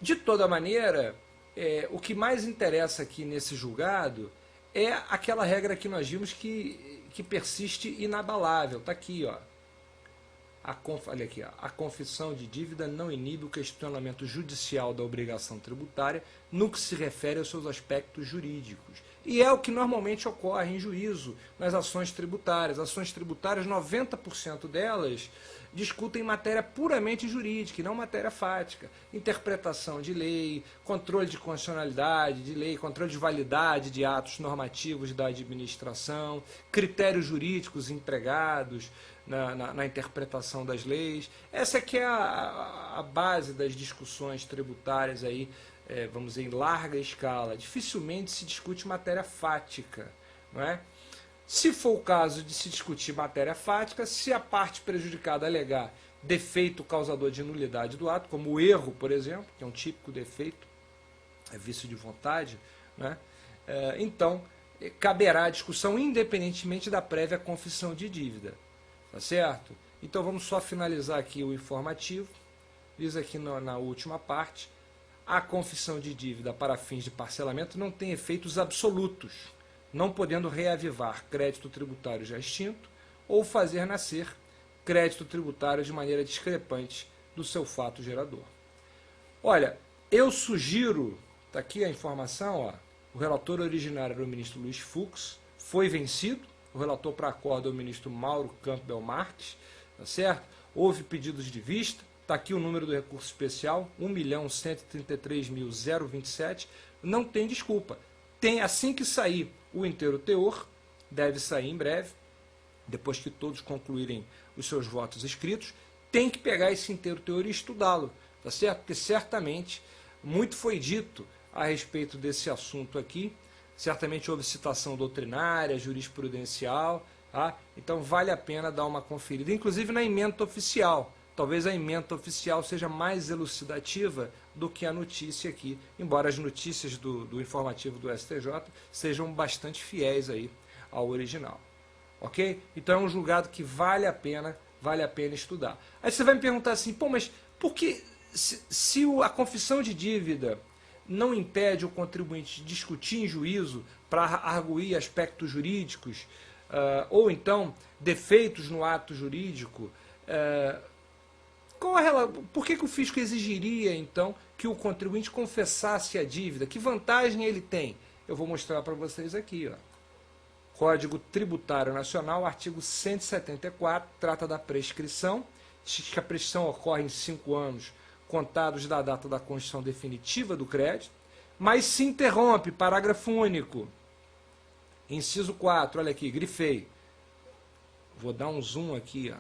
De toda maneira, o que mais interessa aqui nesse julgado é aquela regra que nós vimos que persiste inabalável. Está aqui, ó. Olha aqui, ó. A confissão de dívida não inibe o questionamento judicial da obrigação tributária no que se refere aos seus aspectos jurídicos. E é o que normalmente ocorre em juízo nas ações tributárias. Ações tributárias, 90% delas discutem matéria puramente jurídica e não matéria fática. Interpretação de lei, controle de constitucionalidade de lei, controle de validade de atos normativos da administração, critérios jurídicos empregados na interpretação das leis. Essa aqui é a base das discussões tributárias aí, vamos dizer, em larga escala. Dificilmente se discute matéria fática, não é? Se for o caso de se discutir matéria fática, se a parte prejudicada alegar defeito causador de nulidade do ato, como o erro, por exemplo, que é um típico defeito, é vício de vontade, né? Então caberá a discussão independentemente da prévia confissão de dívida. Tá certo? Então vamos só finalizar aqui o informativo. Diz aqui na última parte: a confissão de dívida para fins de parcelamento não tem efeitos absolutos, não podendo reavivar crédito tributário já extinto ou fazer nascer crédito tributário de maneira discrepante do seu fato gerador. Olha, eu sugiro, está aqui a informação, ó, o relator originário era o ministro Luiz Fux, foi vencido, o relator para acordo é o ministro Mauro Campbell Marques, tá certo? Houve pedidos de vista, está aqui o número do recurso especial, 1.133.027, não tem desculpa. Tem, assim que sair o inteiro teor, deve sair em breve, depois que todos concluírem os seus votos escritos, tem que pegar esse inteiro teor e estudá-lo, tá certo? Porque certamente muito foi dito a respeito desse assunto aqui, certamente houve citação doutrinária, jurisprudencial, tá? Então vale a pena dar uma conferida, inclusive na ementa oficial. Talvez a ementa oficial seja mais elucidativa do que a notícia aqui, embora as notícias do informativo do STJ sejam bastante fiéis aí ao original. Ok? Então é um julgado que vale a pena estudar. Aí você vai me perguntar assim, pô, mas por que, se a confissão de dívida não impede o contribuinte de discutir em juízo para arguir aspectos jurídicos, ou então defeitos no ato jurídico, por que o fisco exigiria, então, que o contribuinte confessasse a dívida? Que vantagem ele tem? Eu vou mostrar para vocês aqui, ó. Código Tributário Nacional, artigo 174, trata da prescrição. Diz que a prescrição ocorre em 5 anos, contados da data da constituição definitiva do crédito, mas se interrompe, parágrafo único. Inciso 4, olha aqui, grifei. Vou dar um zoom aqui, ó.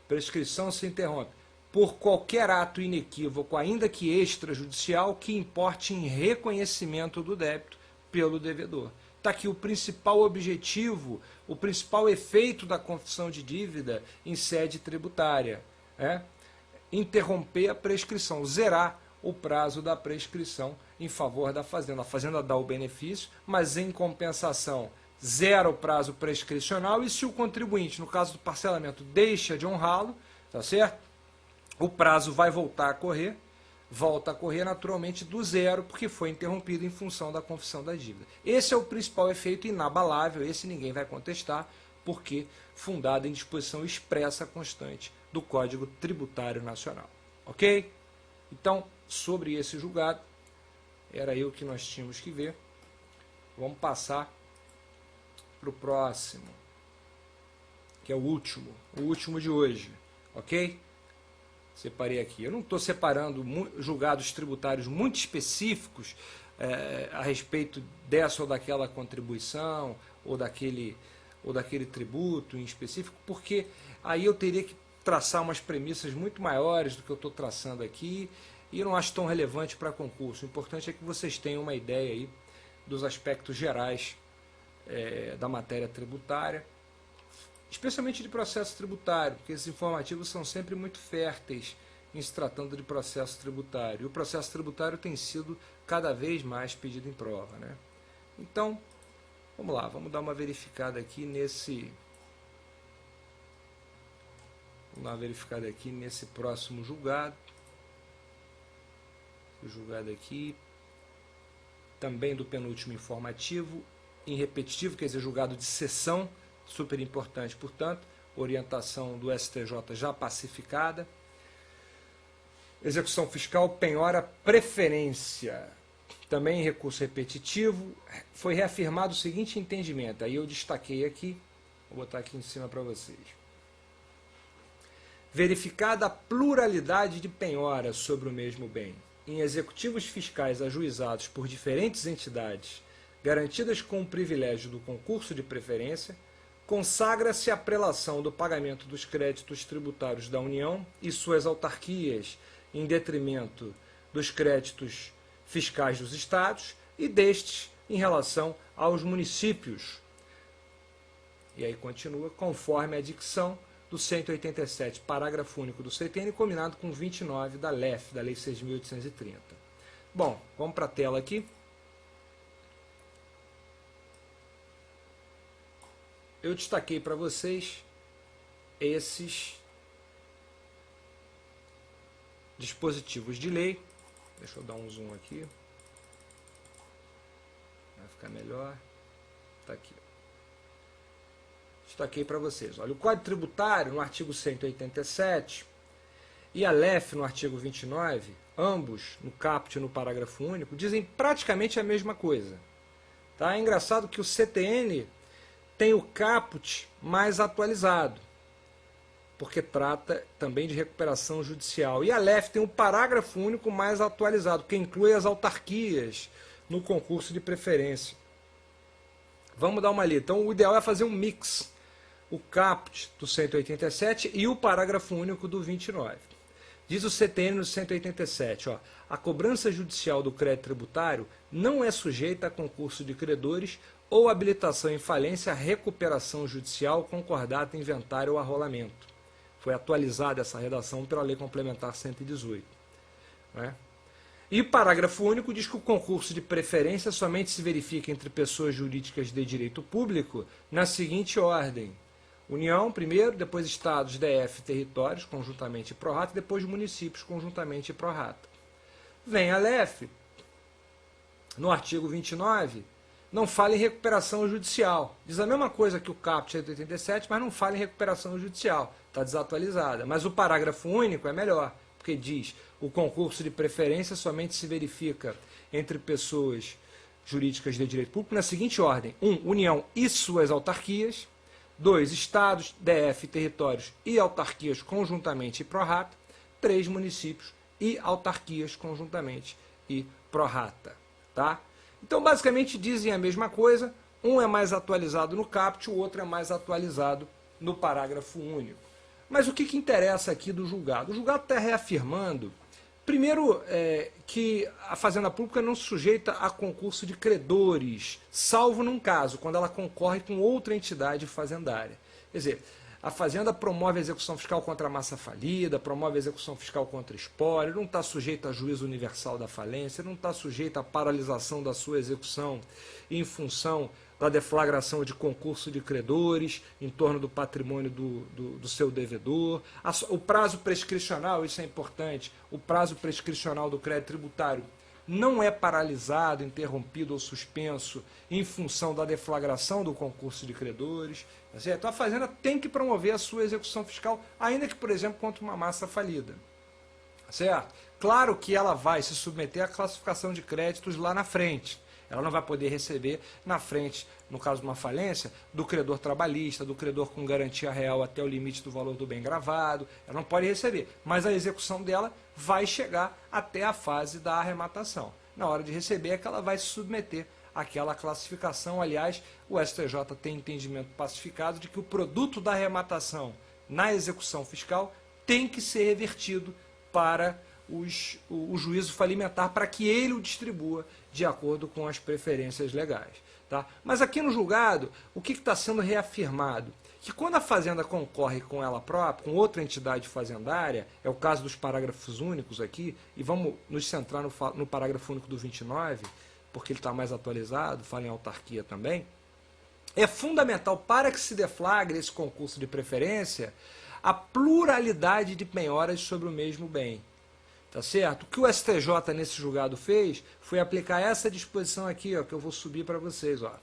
Prescrição se interrompe por qualquer ato inequívoco, ainda que extrajudicial, que importe em reconhecimento do débito pelo devedor. Está aqui o principal objetivo, o principal efeito da confissão de dívida em sede tributária. Interromper a prescrição, zerar o prazo da prescrição em favor da Fazenda. A Fazenda dá o benefício, mas em compensação zera o prazo prescricional, e se o contribuinte, no caso do parcelamento, deixa de honrá-lo, tá certo? O prazo vai volta a correr naturalmente do zero, porque foi interrompido em função da confissão da dívida. Esse é o principal efeito inabalável, esse ninguém vai contestar, porque fundado em disposição expressa constante do Código Tributário Nacional. Ok? Então, sobre esse julgado, era aí o que nós tínhamos que ver. Vamos passar para o próximo, que é o último de hoje, ok? Separei aqui. Eu não estou separando julgados tributários muito específicos a respeito dessa ou daquela contribuição, ou daquele tributo em específico, porque aí eu teria que traçar umas premissas muito maiores do que eu estou traçando aqui, e eu não acho tão relevante para concurso. O importante é que vocês tenham uma ideia aí dos aspectos gerais da matéria tributária, especialmente de processo tributário, porque esses informativos são sempre muito férteis em se tratando de processo tributário. E o processo tributário tem sido cada vez mais pedido em prova, né? Então, vamos lá, vamos dar uma verificada aqui Vamos dar uma verificada aqui nesse próximo julgado. O julgado aqui, também do penúltimo informativo, em repetitivo, quer dizer, julgado de sessão, super importante, portanto, orientação do STJ já pacificada. Execução fiscal, penhora, preferência. Também em recurso repetitivo, foi reafirmado o seguinte entendimento, aí eu destaquei aqui, vou botar aqui em cima para vocês. Verificada a pluralidade de penhoras sobre o mesmo bem, em executivos fiscais ajuizados por diferentes entidades, garantidas com o privilégio do concurso de preferência, consagra-se a prelação do pagamento dos créditos tributários da União e suas autarquias, em detrimento dos créditos fiscais dos estados e destes em relação aos municípios. E aí continua, conforme a dicção do 187, parágrafo único do CTN, combinado com 29 da LEF, da Lei 6.830. Bom, vamos para a tela aqui. Eu destaquei para vocês esses dispositivos de lei. Deixa eu dar um zoom aqui. Vai ficar melhor. Está aqui. Destaquei para vocês. Olha, o Código Tributário, no artigo 187, e a LEF, no artigo 29, ambos, no caput e no parágrafo único, dizem praticamente a mesma coisa. Tá? É engraçado que o CTN tem o caput mais atualizado, porque trata também de recuperação judicial. E a LEF tem um parágrafo único mais atualizado, que inclui as autarquias no concurso de preferência. Vamos dar uma lida. Então, o ideal é fazer um mix. O caput do 187 e o parágrafo único do 29. Diz o CTN no 187, ó, a cobrança judicial do crédito tributário não é sujeita a concurso de credores ou habilitação em falência à recuperação judicial, concordata, inventário ou arrolamento. Foi atualizada essa redação pela Lei Complementar 118. Né? E o parágrafo único diz que o concurso de preferência somente se verifica entre pessoas jurídicas de direito público na seguinte ordem. União, primeiro, depois estados, DF, territórios, conjuntamente e pró-rata, depois municípios, conjuntamente e pró-rata. Vem a LEF, no artigo 29, não fala em recuperação judicial. Diz a mesma coisa que o caput 187, mas não fala em recuperação judicial. Está desatualizada. Mas o parágrafo único é melhor, porque diz o concurso de preferência somente se verifica entre pessoas jurídicas de direito público na seguinte ordem. 1. União e suas autarquias. 2. Estados, DF, territórios e autarquias conjuntamente e pró-rata. 3. Municípios e autarquias conjuntamente e pró-rata. Tá? Então, basicamente, dizem a mesma coisa. Um é mais atualizado no caput, o outro é mais atualizado no parágrafo único. Mas o que interessa aqui do julgado? O julgado está reafirmando, primeiro, que a Fazenda Pública não se sujeita a concurso de credores, salvo num caso, quando ela concorre com outra entidade fazendária. Quer dizer, a Fazenda promove a execução fiscal contra a massa falida, promove a execução fiscal contra espólio, não está sujeita a juízo universal da falência, não está sujeita à paralisação da sua execução em função da deflagração de concurso de credores em torno do patrimônio do seu devedor. O prazo prescricional, isso é importante, o prazo prescricional do crédito tributário não é paralisado, interrompido ou suspenso em função da deflagração do concurso de credores. Então a Fazenda tem que promover a sua execução fiscal, ainda que, por exemplo, contra uma massa falida. Certo? Claro que ela vai se submeter à classificação de créditos lá na frente. Ela não vai poder receber na frente, no caso de uma falência, do credor trabalhista, do credor com garantia real até o limite do valor do bem gravado. Ela não pode receber, mas a execução dela vai chegar até a fase da arrematação. Na hora de receber é que ela vai se submeter àquela classificação. Aliás, o STJ tem entendimento pacificado de que o produto da arrematação na execução fiscal tem que ser revertido para o juízo falimentar, para que ele o distribua de acordo com as preferências legais. Tá? Mas aqui no julgado, o que está sendo reafirmado? Que quando a Fazenda concorre com ela própria, com outra entidade fazendária, é o caso dos parágrafos únicos aqui, e vamos nos centrar no parágrafo único do 29, porque ele está mais atualizado, fala em autarquia também, é fundamental para que se deflagre esse concurso de preferência a pluralidade de penhoras sobre o mesmo bem. Tá certo? O que o STJ nesse julgado fez foi aplicar essa disposição aqui, ó, que eu vou subir para vocês, ó.